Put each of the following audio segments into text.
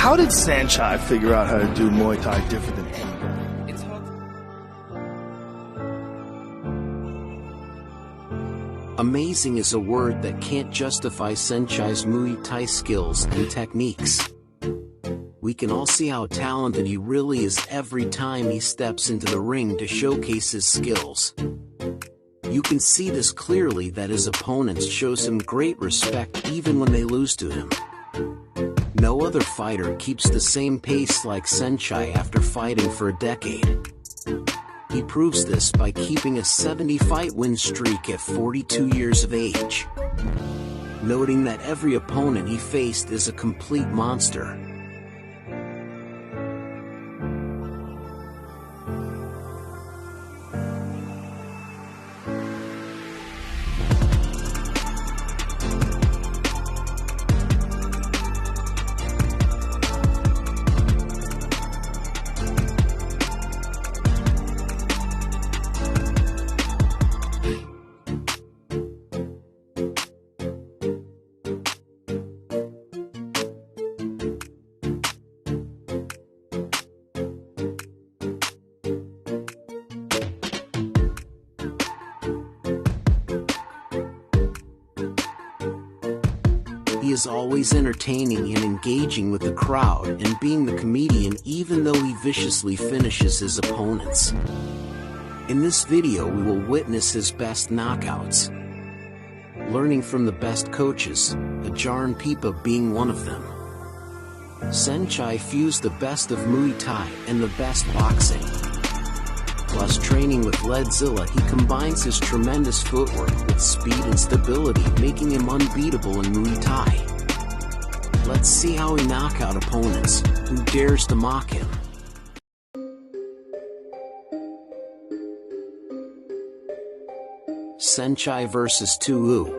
How did Saenchai figure out how to do Muay Thai different than anybody? It's hard. Amazing is a word that can't justify Saenchai's Muay Thai skills and techniques. We can all see how talented he really is every time he steps into the ring to showcase his skills. You can see this clearly that his opponents shows him great respect even when they lose to him. No other fighter keeps the same pace like Saenchai after fighting for a decade. He proves this by keeping a 70-fight win streak at 42 years of age. Noting that every opponent he faced is a complete monster. He is always entertaining and engaging with the crowd and being the comedian even though he viciously finishes his opponents. In this video we will witness his best knockouts. Learning from the best coaches, Ajaran Pipa being one of them. Saenchai fused the best of Muay Thai and the best boxing. Plus training with Ledzilla, he combines his tremendous footwork with speed and stability, making him unbeatable in Muay Thai. Let's see how he knock out opponents who dares to mock him. Saenchai vs. Tuu.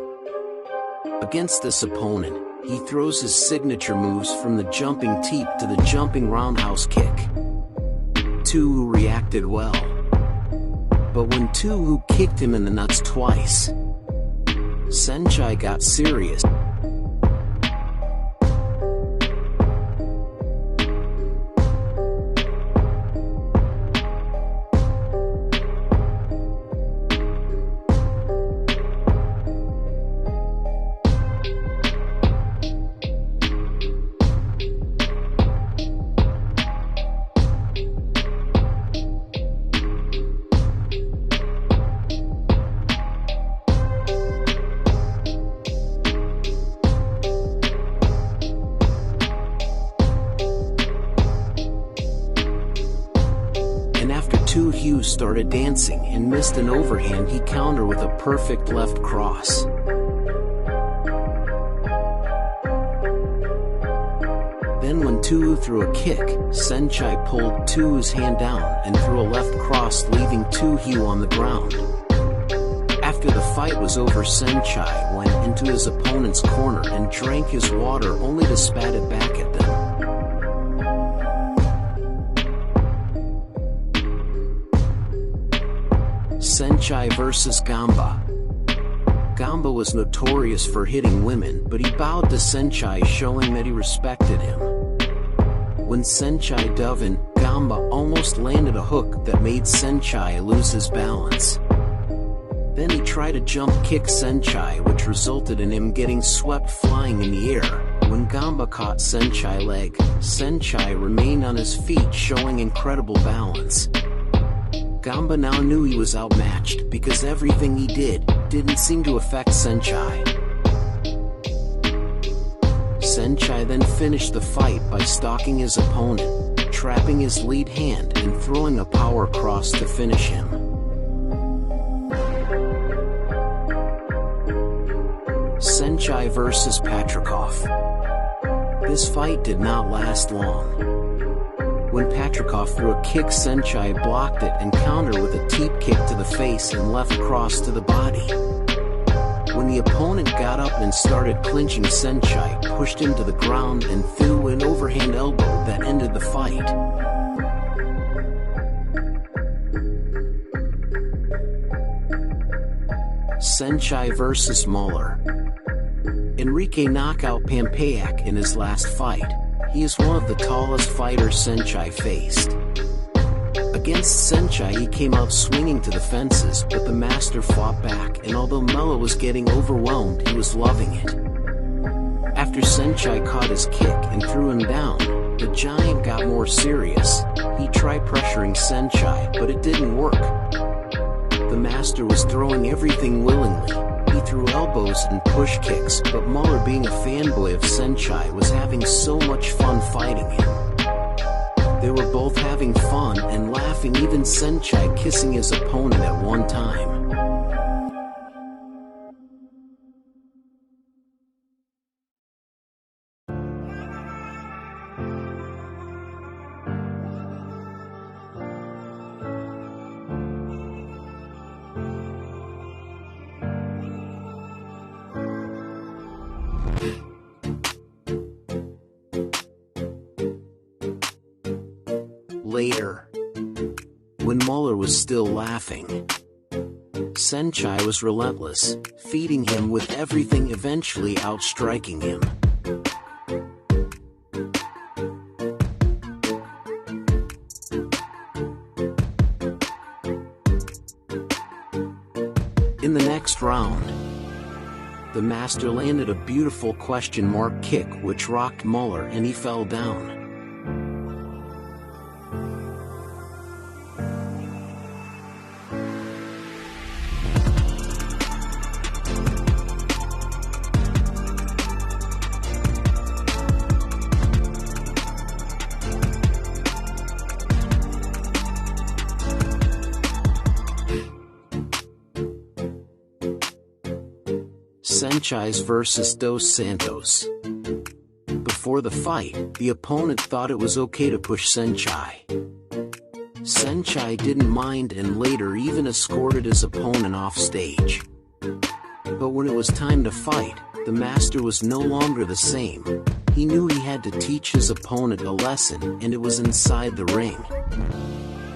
Against this opponent, he throws his signature moves from the jumping teep to the jumping roundhouse kick. Tuu reacted well. But when Tuu kicked him in the nuts twice, Saenchai got serious. Tuu started dancing and missed an overhand, he countered with a perfect left cross. Then when Tuu threw a kick, Saenchai pulled Tuu's hand down and threw a left cross, leaving Tuu on the ground. After the fight was over, Saenchai went into his opponent's corner and drank his water only to spat it back at them. Saenchai vs. Gamba. Gamba was notorious for hitting women, but he bowed to Saenchai, showing that he respected him. When Saenchai dove in, Gamba almost landed a hook that made Saenchai lose his balance. Then he tried to jump kick Saenchai, which resulted in him getting swept flying in the air. When Gamba caught Saenchai's leg, Saenchai remained on his feet, showing incredible balance. Gamba now knew he was outmatched because everything he did didn't seem to affect Saenchai. Saenchai then finished the fight by stalking his opponent, trapping his lead hand and throwing a power cross to finish him. Saenchai vs. Patrikov. This fight did not last long. When Patrikov threw a kick, Saenchai blocked it and countered with a teep kick to the face and left cross to the body. When the opponent got up and started clinching, Saenchai pushed him to the ground and threw an overhand elbow that ended the fight. Saenchai vs. Muller. Enrique knocked out Pampayak in his last fight. He is one of the tallest fighters Saenchai faced. Against Saenchai he came out swinging to the fences, but the master fought back, and although Mello was getting overwhelmed, he was loving it. After Saenchai caught his kick and threw him down, the giant got more serious. He tried pressuring Saenchai, but it didn't work. The master was throwing everything willingly. He threw elbows and push kicks, but Muller, being a fanboy of Saenchai, was having so much fun fighting him. They were both having fun and laughing, even Saenchai kissing his opponent at one time. Later, when Muller was still laughing, Saenchai was relentless, feeding him with everything, eventually outstriking him. In the next round, the master landed a beautiful question mark kick which rocked Muller and he fell down. Saenchai's versus Dos Santos. Before the fight, the opponent thought it was okay to push Saenchai. Saenchai didn't mind and later even escorted his opponent off stage. But when it was time to fight, the master was no longer the same. He knew he had to teach his opponent a lesson, and it was inside the ring.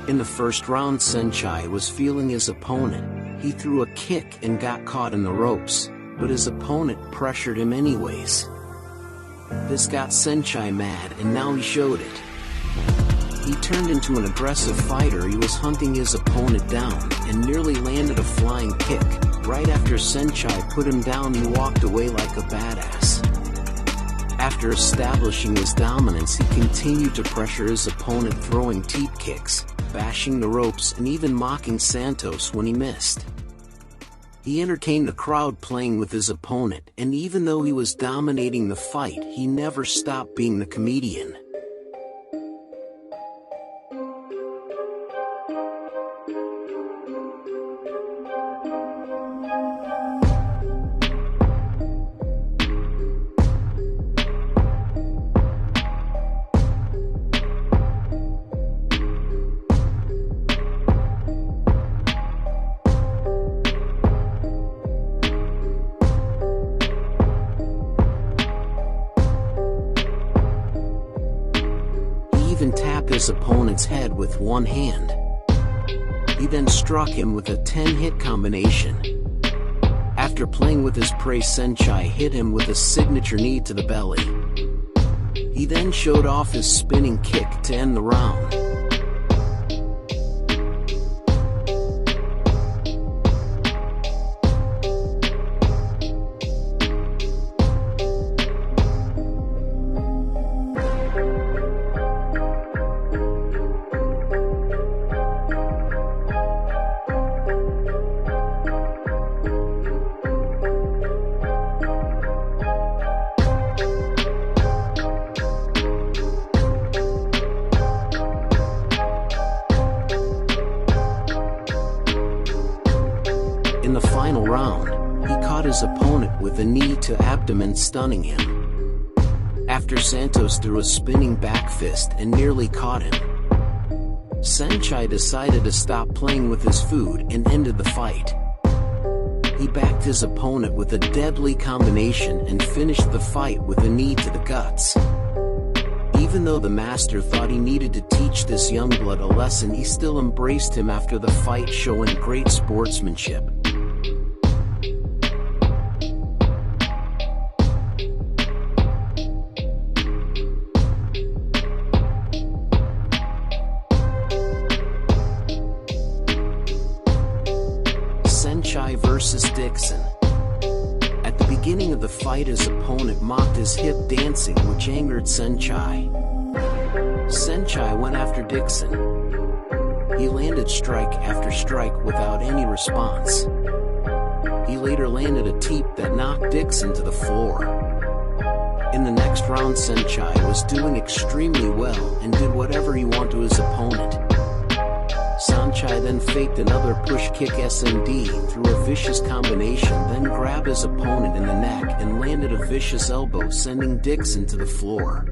In the first round, Saenchai was feeling his opponent. He threw a kick and got caught in the ropes, but his opponent pressured him anyways. This got Saenchai mad, and now he showed it. He turned into an aggressive fighter. He was hunting his opponent down, and nearly landed a flying kick. Right after Saenchai put him down, he walked away like a badass. After establishing his dominance, he continued to pressure his opponent, throwing teep kicks, bashing the ropes, and even mocking Santos when he missed. He entertained the crowd playing with his opponent, and even though he was dominating the fight, he never stopped being the comedian. Tapped his opponent's head with one hand. He then struck him with a 10-hit combination. After playing with his prey, Saenchai hit him with a signature knee to the belly. He then showed off his spinning kick to end the round. In the final round, he caught his opponent with a knee to abdomen, stunning him. After Santos threw a spinning back fist and nearly caught him, Saenchai decided to stop playing with his food and ended the fight. He backed his opponent with a deadly combination and finished the fight with a knee to the guts. Even though the master thought he needed to teach this young blood a lesson, he still embraced him after the fight, showing great sportsmanship. versus Dixon. At the beginning of the fight, his opponent mocked his hip dancing, which angered Saenchai. Saenchai went after Dixon. He landed strike after strike without any response. He later landed a teep that knocked Dixon to the floor. In the next round, Saenchai was doing extremely well and did whatever he wanted to his opponent. Saenchai then faked another push kick SND through a vicious combination, then grabbed his opponent in the neck and landed a vicious elbow, sending Dixon to the floor.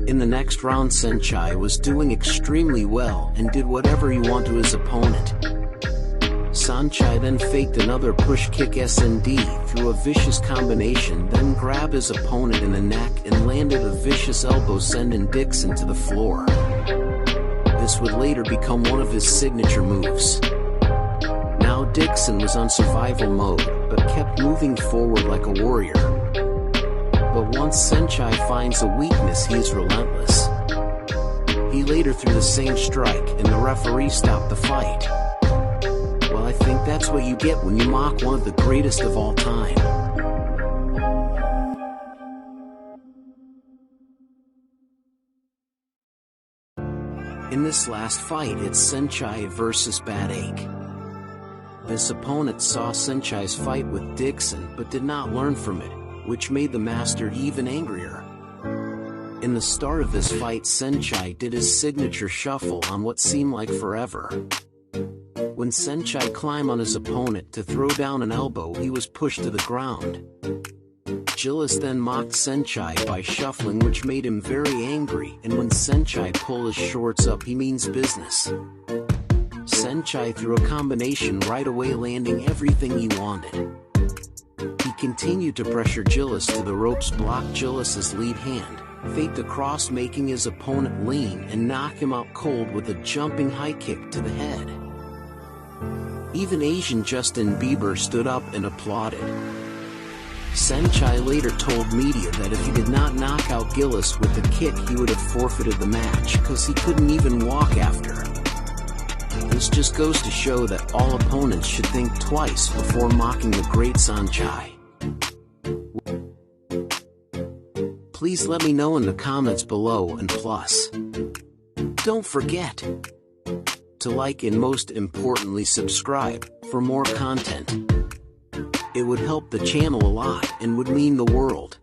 In the next round, Saenchai was doing extremely well and did whatever he wanted to his opponent. Saenchai then faked another push kick SND through a vicious combination, then grabbed his opponent in the neck and landed a vicious elbow, sending Dixon to the floor. This would later become one of his signature moves. Now Dixon was on survival mode, but kept moving forward like a warrior. But once Saenchai finds a weakness, he is relentless. He later threw the same strike and the referee stopped the fight. Well, I think that's what you get when you mock one of the greatest of all time. In this last fight, it's Saenchai versus Bad Ache. This opponent saw Saenchai's fight with Dixon but did not learn from it, which made the master even angrier. In the start of this fight, Saenchai did his signature shuffle on what seemed like forever. When Saenchai climbed on his opponent to throw down an elbow, he was pushed to the ground. Gillis then mocked Saenchai by shuffling, which made him very angry, and when Saenchai pulled his shorts up, he means business. Saenchai threw a combination right away, landing everything he wanted. He continued to pressure Gillis to the ropes, blocked Gillis's lead hand, faked a cross, making his opponent lean and knock him out cold with a jumping high kick to the head. Even Asian Justin Bieber stood up and applauded. Saenchai later told media that if he did not knock out Gillis with the kick, he would have forfeited the match because he couldn't even walk after. This just goes to show that all opponents should think twice before mocking the great Saenchai. Please let me know in the comments below, and plus, don't forget to like and most importantly subscribe for more content. It would help the channel a lot and would mean the world.